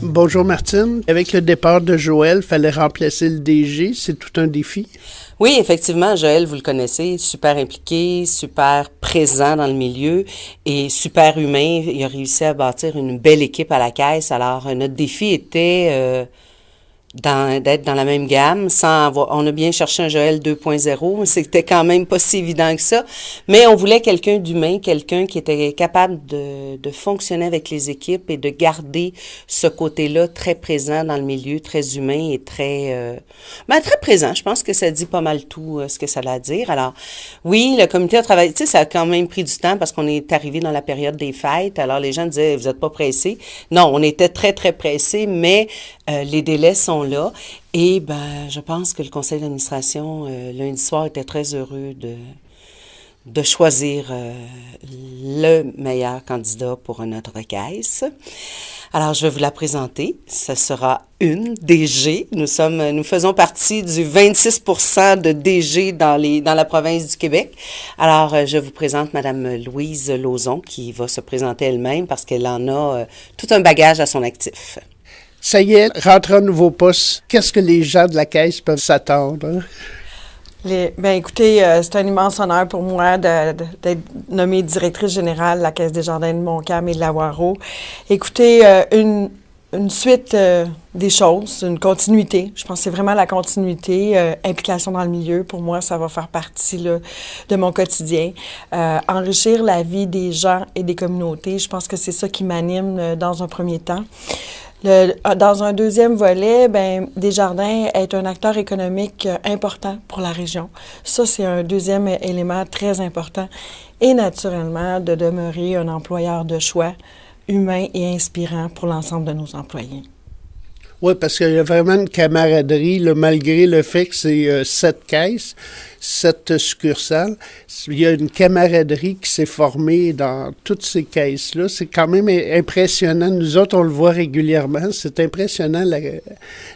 Bonjour Martine. Avec le départ de Joël, il fallait remplacer le DG. C'est tout un défi. Oui, effectivement, Joël, vous le connaissez, super impliqué, super présent dans le milieu et super humain. Il a réussi à bâtir une belle équipe à la caisse. Alors, notre défi était d'être dans la même gamme sans avoir... On a bien cherché un Joël 2.0, c'était quand même pas si évident que ça, mais on voulait quelqu'un d'humain, quelqu'un qui était capable de fonctionner avec les équipes et de garder ce côté-là très présent dans le milieu, très humain et très présent. Je pense que ça dit pas mal tout ce que ça a à dire. Alors, oui, le comité a travaillé, tu sais, ça a quand même pris du temps parce qu'on est arrivé dans la période des fêtes, alors les gens disaient, vous êtes pas pressés. Non, on était très, très pressés, mais les délais sont là. Et je pense que le conseil d'administration, lundi soir, était très heureux de choisir le meilleur candidat pour notre caisse. Alors, je vais vous la présenter. Ce sera une DG. Nous faisons partie du 26% de DG dans la province du Québec. Alors, je vous présente Madame Louise Lauzon, qui va se présenter elle-même parce qu'elle en a tout un bagage à son actif. Ça y est, rentré à nouveau poste. Qu'est-ce que les gens de la caisse peuvent s'attendre? Écoutez, c'est un immense honneur pour moi d'être nommée directrice générale de la Caisse des Jardins de Montcalm et de la Waro. Écoutez, une suite des choses, une continuité. Je pense que c'est vraiment la continuité, implication dans le milieu. Pour moi, ça va faire partie là, de mon quotidien. Enrichir la vie des gens et des communautés, je pense que c'est ça qui m'anime dans un premier temps. Dans un deuxième volet, Desjardins est un acteur économique important pour la région. Ça, c'est un deuxième élément très important. Et naturellement, de demeurer un employeur de choix humain et inspirant pour l'ensemble de nos employés. Oui, parce qu'il y a vraiment une camaraderie, là, malgré le fait que c'est 7 caisses, 7 succursales. Il y a une camaraderie qui s'est formée dans toutes ces caisses-là. C'est quand même impressionnant. Nous autres, on le voit régulièrement. C'est impressionnant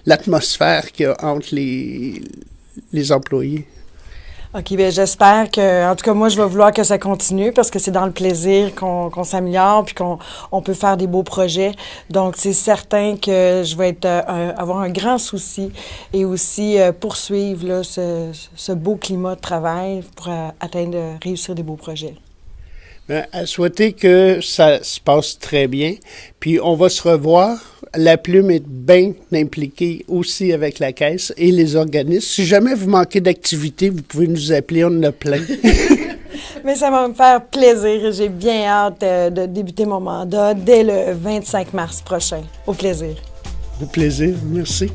l'atmosphère qu'il y a entre les employés. OK, j'espère que, en tout cas, moi, je vais vouloir que ça continue parce que c'est dans le plaisir qu'on s'améliore puis qu'on peut faire des beaux projets. Donc, c'est certain que je vais avoir un grand souci et aussi poursuivre là, ce beau climat de travail pour réussir des beaux projets. À souhaiter que ça se passe très bien. Puis, on va se revoir. La Plume est bien impliquée aussi avec la Caisse et les organismes. Si jamais vous manquez d'activité, vous pouvez nous appeler, on en a plein. Mais ça va me faire plaisir. J'ai bien hâte de débuter mon mandat dès le 25 mars prochain. Au plaisir. Au plaisir. Merci.